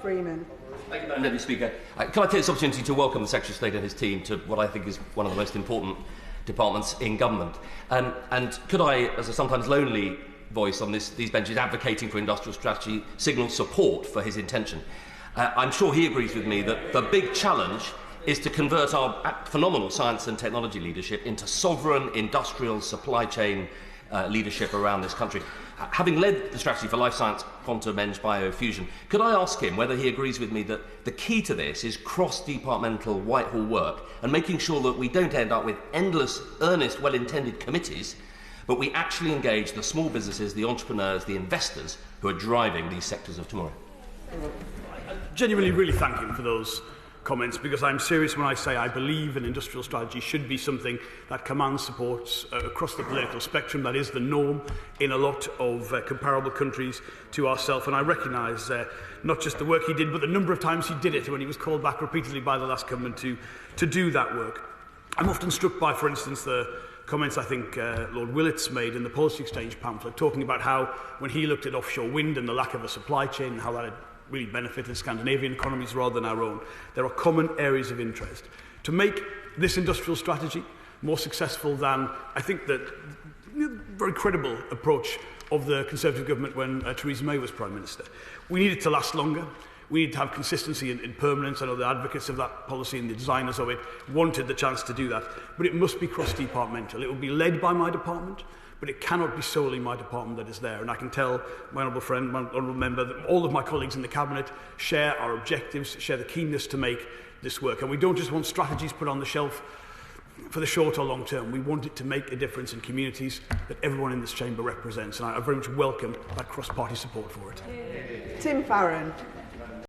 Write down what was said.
Freeman. Thank you, Madam Deputy Speaker. Can I take this opportunity to welcome the Secretary of State and his team to what I think is one of the most important departments in government. And could I, as a sometimes lonely voice on these benches advocating for industrial strategy, signal support for his intention? I'm sure he agrees with me that the big challenge is to convert our phenomenal science and technology leadership into sovereign industrial supply chain leadership around this country. Having led the strategy for life science, quantum, eng, biofusion, could I ask him whether he agrees with me that the key to this is cross-departmental Whitehall work and making sure that we don't end up with endless, earnest, well-intended committees, but we actually engage the small businesses, the entrepreneurs, the investors who are driving these sectors of tomorrow? I genuinely really thank him for those comments, because I'm serious when I say I believe an industrial strategy should be something that commands support across the political spectrum. That is the norm in a lot of comparable countries to ourselves, and I recognise not just the work he did, but the number of times he did it when he was called back repeatedly by the last government to do that work. I'm often struck by, for instance, the comments I think Lord Willits made in the Policy Exchange pamphlet, talking about how when he looked at offshore wind and the lack of a supply chain and how that had really benefited Scandinavian economies rather than our own. There are common areas of interest. To make this industrial strategy more successful than, I think, the very credible approach of the Conservative government when Theresa May was Prime Minister, we need it to last longer. We need to have consistency in permanence. I know the advocates of that policy and the designers of it wanted the chance to do that, but it must be cross-departmental. It will be led by my department, but it cannot be solely my department that is there. And I can tell my honourable friend, my honourable member, that all of my colleagues in the Cabinet share our objectives, share the keenness to make this work. And we don't just want strategies put on the shelf for the short or long term. We want it to make a difference in communities that everyone in this chamber represents. And I very much welcome that cross-party support for it. Tim Farron.